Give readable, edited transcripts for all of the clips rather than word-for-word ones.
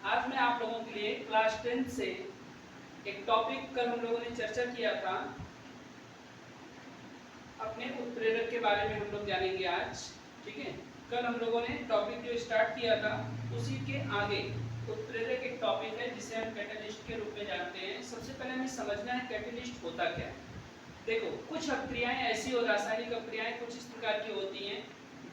आज मैं आप लोगों के लिए क्लास 10 से एक टॉपिक कल हम लोगों ने चर्चा किया था। अपने उत्प्रेरक के बारे में हम लोग जानेंगे आज। ठीक है, कल हम लोगों ने टॉपिक जो स्टार्ट किया था उसी के आगे उत्प्रेरक एक टॉपिक है जिसे हम कैटलिस्ट के रूप में जानते हैं। सबसे पहले हमें समझना है कैटलिस्ट होता क्या है। देखो, कुछ अपक्रियाएं ऐसी और रासायनिक अपक्रियाएं कुछ इस प्रकार की होती हैं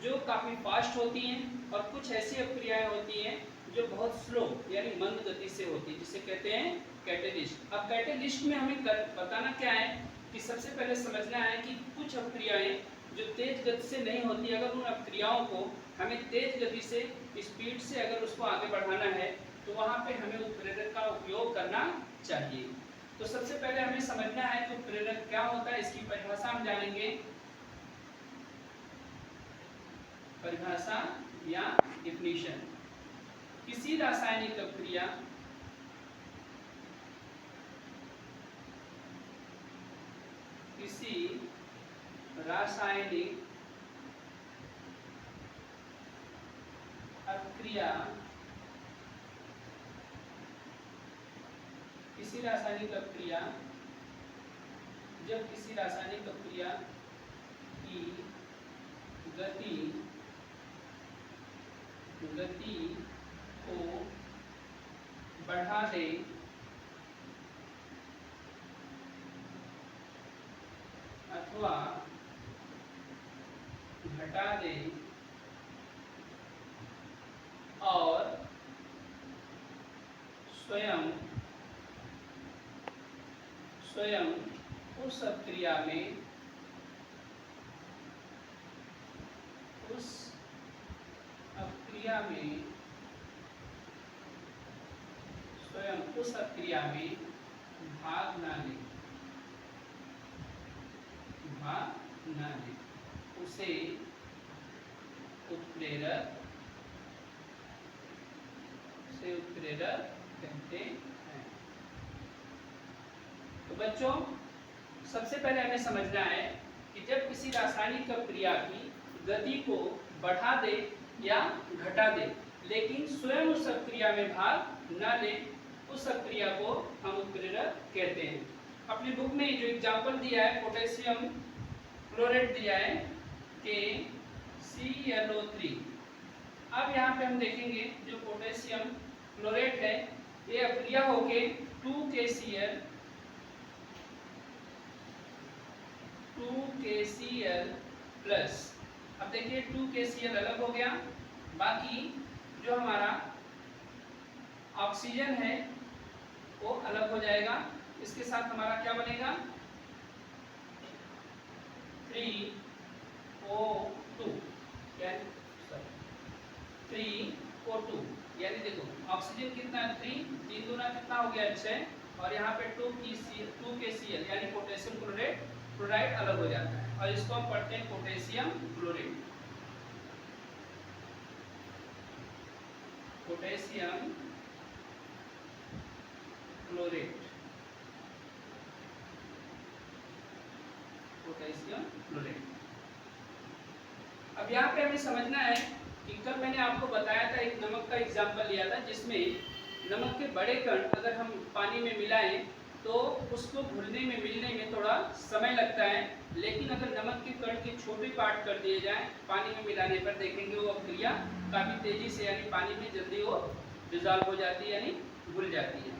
जो काफ़ी फास्ट होती हैं, और कुछ ऐसी अपक्रियाएं होती हैं जो बहुत स्लो यानी मंद गति से होती है, जिसे कहते हैं कैटलिस्ट। अब कैटलिस्ट में हमें बताना क्या है कि सबसे पहले समझना है कि कुछ अपक्रियाएं जो तेज गति से नहीं होती, अगर उन अपक्रियाओं को हमें तेज गति से स्पीड से अगर उसको आगे बढ़ाना है तो वहाँ पे हमें उत्प्रेरक का उपयोग करना चाहिए। तो सबसे पहले हमें समझना है कि उत्प्रेरक क्या होता है, इसकी परिभाषा हम जानेंगे। परिभाषा या डिफिनीशन, किसी रासायनिक अपक्रिया किसी रासायनिक अपक्रिया जब किसी रासायनिक अपक्रिया की गति को बढ़ा दे अथवा घटा दे और स्वयं उस अपक्रिया में भाग ना ले उसे उत्प्रेरक कहते हैं। तो बच्चों, सबसे पहले हमें समझना है कि जब किसी रासायनिक अपक्रिया की गति को बढ़ा दे या घटा दे लेकिन स्वयं उस अपक्रिया में भाग न ले, उस अपक्रिया को हम उत्प्रेरक कहते हैं। अपनी बुक में जो एग्जाम्पल दिया है, पोटेशियम क्लोरेट दिया है KClO3। अब यहाँ पे हम देखेंगे जो पोटेशियम क्लोरेट है ये अपक्रिया होके 2KCl प्लस। अब देखिए 2KCl अलग हो गया, बाकी जो हमारा ऑक्सीजन है वो अलग हो जाएगा। इसके साथ हमारा क्या बनेगा 3O2 यानी देखो ऑक्सीजन कितना है 3 दूना कितना हो गया 6, और यहाँ पे 2KCl यानी पोटेशियम क्लोराइड अलग हो जाता है, और इसको हम पढ़ते हैं पोटेशियम क्लोरेट। अब यहाँ पे हमें समझना है कि कल मैंने आपको बताया था, एक नमक का एग्जाम्पल लिया था जिसमें नमक के बड़े कण अगर हम पानी में मिलाएं तो उसको घुलने में मिलने में थोड़ा समय लगता है, लेकिन अगर नमक के कण के छोटे पार्ट कर दिए जाएं पानी में मिलाने पर देखेंगे वो अपक्रिया काफ़ी तेज़ी से यानी पानी में जल्दी वो डिजॉल्व हो जाती है यानी घुल जाती है।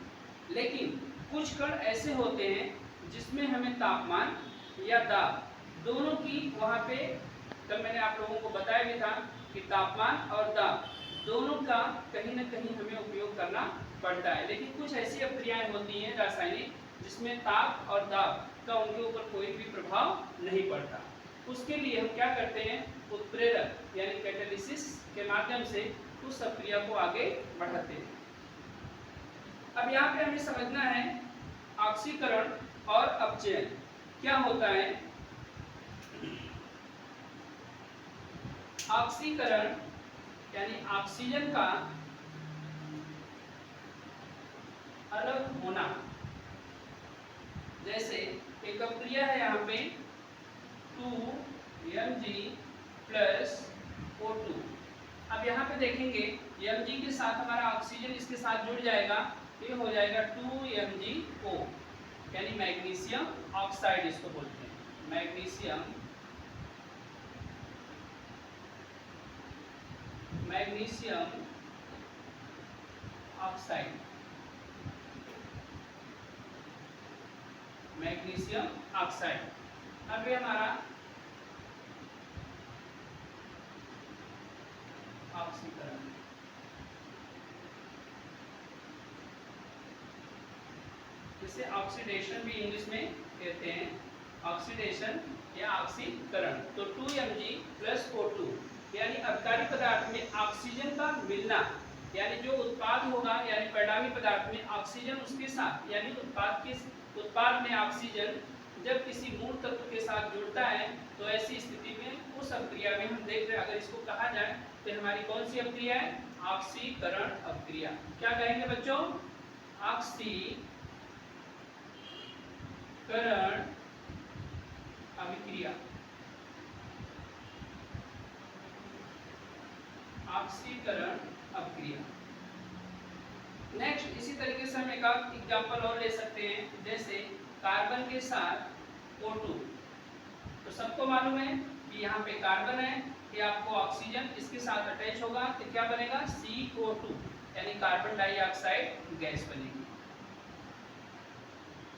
लेकिन कुछ कण ऐसे होते हैं जिसमें हमें तापमान या दाब दोनों की वहाँ पे, कल मैंने आप लोगों को बताया भी था कि तापमान और दाब दोनों का कहीं ना कहीं हमें उपयोग करना पड़ता है। लेकिन कुछ ऐसी अपक्रियाएं होती हैं रासायनिक जिसमें ताप और दाब का उनके ऊपर कोई भी प्रभाव नहीं पड़ता। उसके लिए हम क्या करते हैं, उत्प्रेरक यानी कैटालिसिस के माध्यम से उस अपक्रिया को आगे बढ़ाते हैं। अब यहाँ पे हमें समझना है ऑक्सीकरण और अपचयन क्या होता है। ऑक्सीकरण यानी ऑक्सीजन का अलग होना, जैसे एक अपक्रिया है यहाँ पे 2Mg+O2। अब यहाँ पे देखेंगे Mg के साथ हमारा ऑक्सीजन इसके साथ जुड़ जाएगा, ये हो जाएगा 2MgO, यानी मैग्नीशियम ऑक्साइड इसको बोलते हैं, मैग्नीशियम ऑक्साइड, मैग्नीशियम ऑक्साइड। अब ये हमारा ऑक्सीकरण, इसे ऑक्सीडेशन भी इंग्लिश में कहते हैं, ऑक्सीडेशन या ऑक्सीकरण। तो 2Mg + O2 यानी अबकारी पदार्थ में ऑक्सीजन का मिलना, यानी जो उत्पाद होगा, यानी परिणामी पदार्थ में ऑक्सीजन उसके साथ, यानी उत्पाद में ऑक्सीजन जब किसी मूल तत्व के साथ जुड़ता है, तो ऐसी स्थिति में उस अभिक्रिया में हम देख रहे हैं, अगर इसको कहा जाए तो हमारी कौन सी अभिक्रिया है? ऑक्सीकरण अभिक्रिया। क्या कहेंगे बच्चों? ऑक्सीकरण अभिक्रिया, ऑक्सीकरण अभिक्रिया। नेक्स्ट इसी तरीके से हम एक एग्जांपल और ले सकते हैं, जैसे कार्बन के साथ O2। तो सबको मालूम है कि यहाँ पे कार्बन है, ये आपको ऑक्सीजन इसके साथ अटैच होगा तो क्या बनेगा? CO2, यानी कार्बन डाइऑक्साइड गैस बनेगी।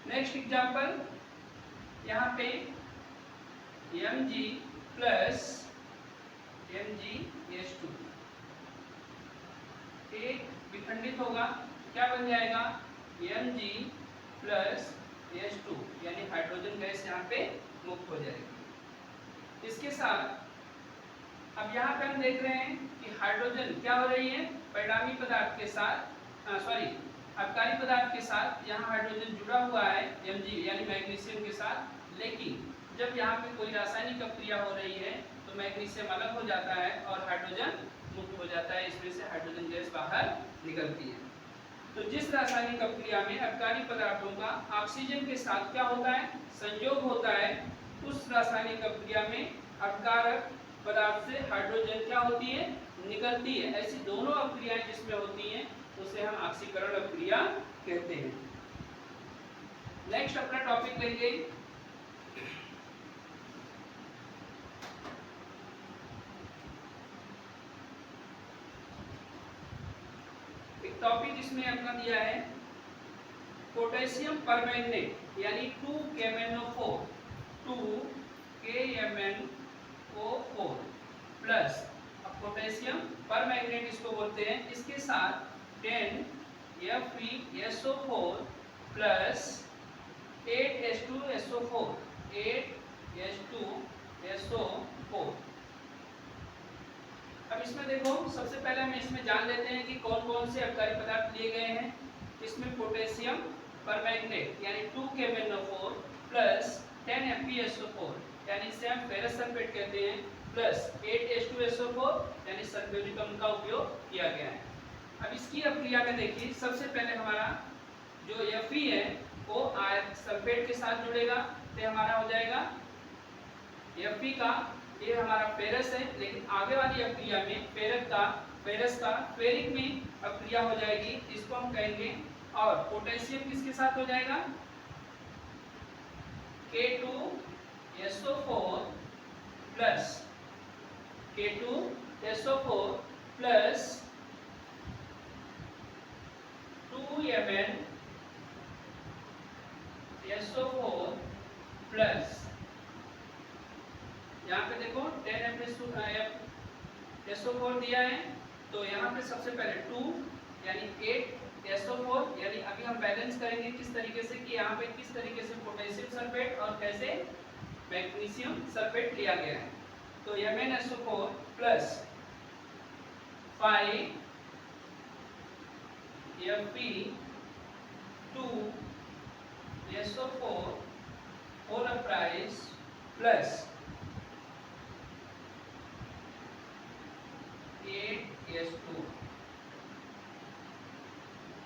नेक्स्ट एग्जांपल, यहाँ पे Mg + MgS2 एक विखंडित होगा, क्या बन जाएगा? Mg + S2, यानी हाइड्रोजन गैस यहाँ पे मुक्त हो जाएगी। इसके साथ अब यहाँ पे हम देख रहे हैं कि हाइड्रोजन क्या हो रही है? परिणामी पदार्थ के साथ, अबकारी पदार्थ के साथ यहाँ हाइड्रोजन जुड़ा हुआ है Mg यानी मैग्नीशियम के साथ, लेकिन जब यहाँ पे कोई रासायनिक अभिक्रिया हो रही है तो मैग्नीशियम अलग हो जाता है और हाइड्रोजन मुक्त हो जाता है, इसमें से हाइड्रोजन गैस बाहर निकलती है। तो जिस रासायनिक अभिक्रिया में अबकारी पदार्थों का ऑक्सीजन के साथ क्या होता है? संयोग होता है, उस रासायनिक अभिक्रिया में अपकारक पदार्थ से हाइड्रोजन क्या होती है? निकलती है। ऐसी दोनों अभिक्रियाएं जिसमें होती हैं उसे हम ऑक्सीकरण अभिक्रिया कहते हैं। नेक्स्ट अपना टॉपिक लेंगे टॉपिक, इसमें अपना दिया है पोटेशियम परमैंगनेट, यानी 2KMnO4, 2KMnO4 प्लस, अब पोटेशियम परमैंगनेट इसको बोलते हैं, इसके साथ 10FeSO4 प्लस 8H2SO4, 8H2SO4। अब इसमें देखो, सबसे पहले हम इसमें जान लेते हैं कि कौन कौन से अबकारी पदार्थ लिए गए हैं। इसमें पोटेशियम परमैंगनेट यानी 2KMnO4 प्लस 10FeSO4 यानी इसे हम फेरस सल्फेट कहते हैं, प्लस 8H2SO4 यानी सल्फ्यूरिक अम्ल का उपयोग किया गया है। अब इसकी अभिक्रिया में देखिए, सबसे पहले हमारा जो Fe है वो सल्फेट के साथ जुड़ेगा, तो हमारा हो जाएगा Fe का, ये हमारा फेरस है, लेकिन आगे वाली अभिक्रिया में फेरस का फेरिक में अभिक्रिया हो जाएगी, इसको हम कहेंगे। और पोटेशियम किसके साथ हो जाएगा? K2SO4 प्लस 2MnSO4 प्लस, यहाँ पे देखो 10FeSO4 दिया है, तो यहाँ पे सबसे पहले 2 यानी 8SO4, यानी अभी हम बैलेंस करेंगे किस तरीके से कि यहाँ पे किस तरीके से पोटेशियम सल्फेट और कैसे मैग्नीशियम सल्फेट लिया गया है। तो MnSO4 plus 5Fe2SO4 whole price plus 8H2।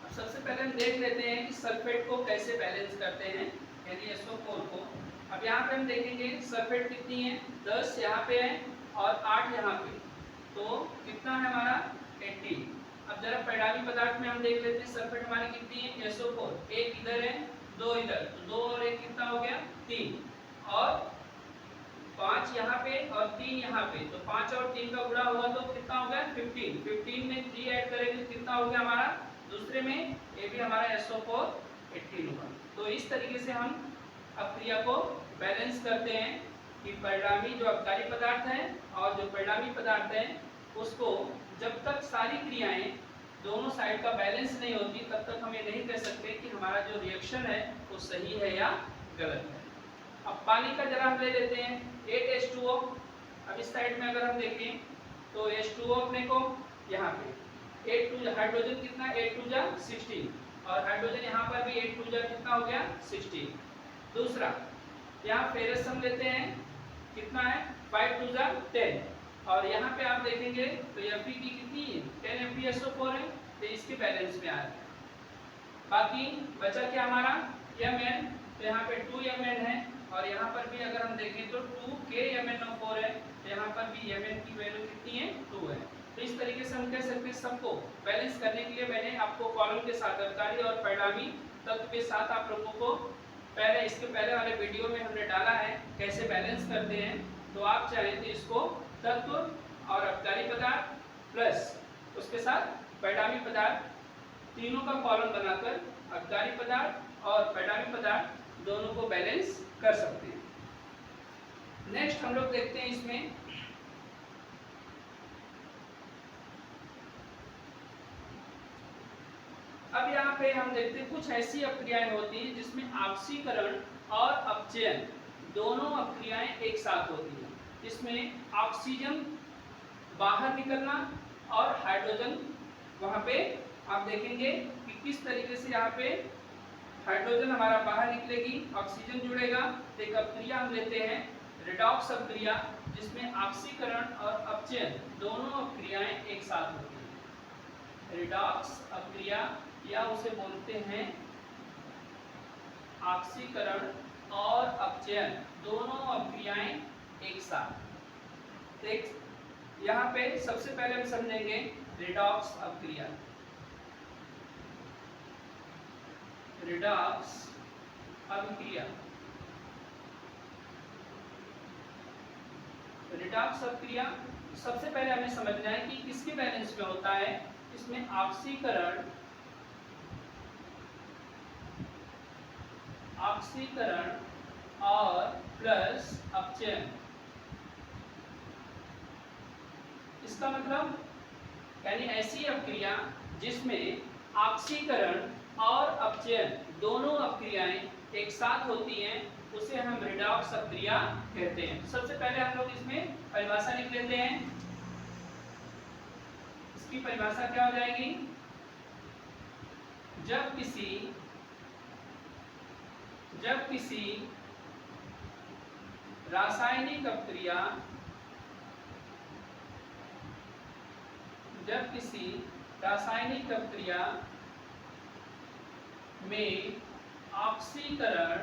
अब सबसे पहले हम देख लेते हैं कि सल्फेट को कैसे बैलेंस करते हैं, यानी SO4 को। अब यहाँ पे हम देखेंगे सल्फेट कितनी है, 10 यहाँ पे है और 8 यहाँ पे, तो कितना है हमारा 80। अब जरा परिणामी पदार्थ में हम देख लेते हैं सल्फेट हमारी कितनी है SO4, एक इधर है दो इधर, तो दो और एक कितना हो गया 3, और 5 यहाँ पे और 3 यहाँ पे, तो 5 और 3 का गुणा होगा तो कितना हो गया 15, 15 में 3 ऐड करेंगे तो कितना हो गया हमारा, दूसरे में ये भी हमारा SO4 18 होगा। तो इस तरीके से हम अपक्रिया को बैलेंस करते हैं कि परिणामी जो अपकारी पदार्थ है और जो परिणामी पदार्थ है उसको जब तक सारी क्रियाएं दोनों साइड का बैलेंस नहीं होती तब तक हम ये नहीं कह सकते कि हमारा जो रिएक्शन है वो सही है या गलत है। अब पानी का जरा हम ले लेते हैं 8H2O। अब इस साइड में अगर हम देखें तो H2O अपने को यहाँ पे 8 2 हाइड्रोजन कितना 8 2 जा 16 और हाइड्रोजन यहाँ पर भी 8 2 जा कितना हो गया 16। दूसरा यहाँ फेरस हम लेते हैं कितना है 5 2 जा 10 और यहाँ पे आप देखेंगे तो Fe की कितनी है 10 FeSO4 है, तो इसके बैलेंस में आ रहा है। बाकी बचा क्या हमारा Mn, तो यहाँ पे 2Mn है और यहाँ पर भी अगर हम देखें तो 2KMnO4 है, तो यहाँ पर भी Mn की वैल्यू कितनी है 2 है। तो इस तरीके से हम कह सकते हैं सबको बैलेंस करने के लिए मैंने आपको कॉलम के साथ अपकारी और परिणामी तत्व के साथ आप लोगों को पहले इसके पहले वाले वीडियो में हमने डाला है कैसे बैलेंस करते हैं। तो आप चाहें तो इसको तत्व और अपकारी पदार्थ प्लस उसके साथ परिणामी पदार्थ तीनों का कॉलम बनाकर अपकारी पदार्थ और परिणामी पदार्थ दोनों को बैलेंस कर सकते हैं। नेक्स्ट हम लोग देखते हैं इसमें अब यहाँ पे हम देखते हैं कुछ ऐसी अपक्रियाएं होती हैं जिसमें ऑक्सीकरण और अपचयन दोनों अपक्रियाएं एक साथ होती हैं, जिसमें ऑक्सीजन बाहर निकलना और हाइड्रोजन वहाँ पे आप देखेंगे कि किस तरीके से यहाँ पे हाइड्रोजन हमारा बाहर निकलेगी, ऑक्सीजन जुड़ेगा। तो एक अपक्रिया हम लेते हैं रेडॉक्स अपक्रिया जिसमें ऑक्सीकरण और अपचयन दोनों अपक्रियाएं एक साथ होती हैं। रेडॉक्स अपक्रिया या उसे बोलते हैं ऑक्सीकरण और अपचयन दोनों अपक्रियाएं एक साथ। एक यहाँ पे सबसे पहले हम समझेंगे रेडॉक्स अपक्रिया। रेडॉक्स अपक्रिया, रेडॉक्स अपक्रिया सबसे पहले हमें समझना है कि किसके बैलेंस में होता है। इसमें ऑक्सीकरण और प्लस अपचयन, इसका मतलब यानी ऐसी अपक्रिया जिसमें ऑक्सीकरण और अपचयन दोनों अपक्रियाएं एक साथ होती हैं उसे हम रेडॉक्स अपक्रिया कहते हैं। सबसे पहले हम लोग इसमें परिभाषा लिख लेते हैं। इसकी परिभाषा क्या हो जाएगी, जब किसी रासायनिक अपक्रिया में ऑक्सीकरण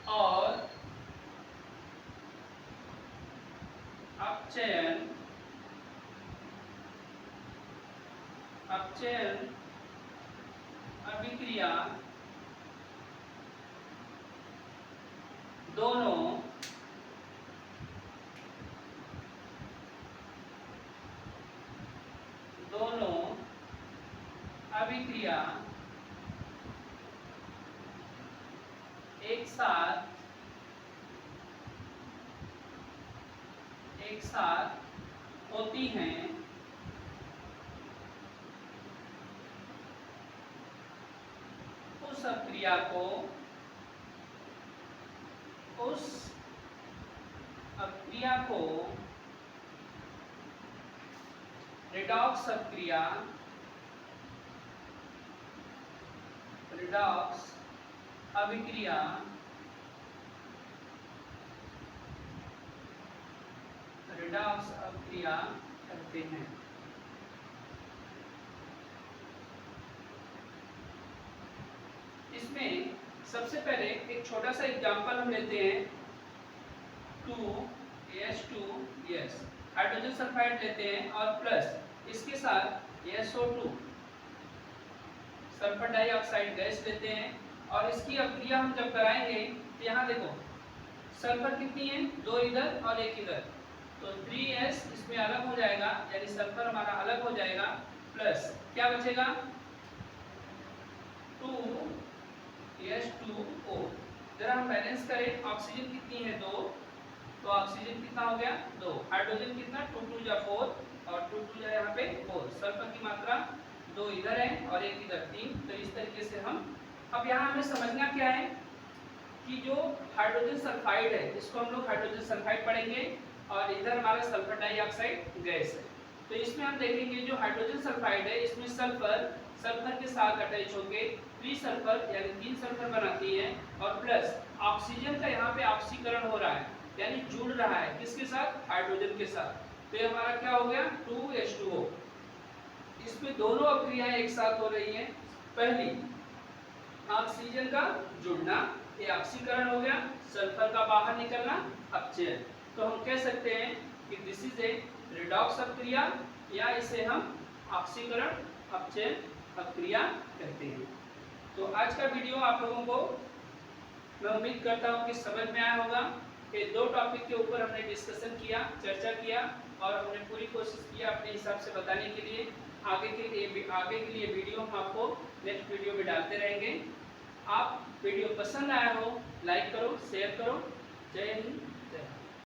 और अपचयन अभिक्रिया दोनों अभिक्रिया एक साथ होती हैं उस अपक्रिया को रेडॉक्स अपक्रिया कहते हैं। इसमें सबसे पहले एक छोटा सा एग्जांपल हम लेते हैं 2 AH2 यस हाइड्रोजन सल्फाइड लेते हैं और प्लस इसके साथ SO2 सल्फर डाइऑक्साइड गैस लेते हैं और इसकी अभिक्रिया हम जब कराएंगे तो यहाँ देखो सल्फर कितनी है, 2 इधर और 1 इधर, तो 3S इसमें अलग हो जाएगा, यानी सल्फर हमारा अलग हो जाएगा, प्लस क्या बचेगा 2S2O। जरा हम बैलेंस करें, ऑक्सीजन कितनी है 2, तो ऑक्सीजन कितना हो गया 2, हाइड्रोजन कितना 2 2 जा 4 और 2 2 जा यहाँ पे 4, सल्फर की मात्रा 2 इधर है और 1 इधर 3। तो इस तरीके से हम अब यहाँ हमें समझना क्या है कि जो हाइड्रोजन सल्फाइड है इसको हम लोग हाइड्रोजन सल्फाइड पढ़ेंगे और इधर हमारा सल्फर डाइऑक्साइड गैस है। तो इसमें हम देखेंगे जो हाइड्रोजन सल्फाइड है इसमें सल्फर के साथ अटैच होकर 3 सल्फर यानी 3 सल्फर बनाती है और प्लस ऑक्सीजन का यहाँ पे ऑक्सीकरण हो रहा है यानी जुड़ रहा है किसके साथ, हाइड्रोजन के साथ। तो ये हमारा क्या हो गया 2H2O। इसमें दोनों अभिक्रियाएं एक साथ हो रही हैं। पहली ऑक्सीजन का जुड़ना, ये ऑक्सीकरण हो गया, सल्फर का बाहर निकलना, अपचयन। तो हम कह सकते हैं कि दिस इज ए रिडॉक्स अभिक्रिया या इसे हम ऑक्सीकरण अपचयन अभिक्रिया कहते हैं। तो आज का वीडियो आप लोगों को मैं उम्मीद करता हूँ कि समझ में आया होगा कि 2 टॉपिक के ऊपर हमने डिस्कशन किया, चर्चा किया और हमने पूरी कोशिश किया अपने हिसाब से बताने के लिए। आगे के लिए वीडियो हम आपको नेक्स्ट वीडियो में डालते रहेंगे। आप वीडियो पसंद आया हो लाइक करो, शेयर करो। जय हिंद।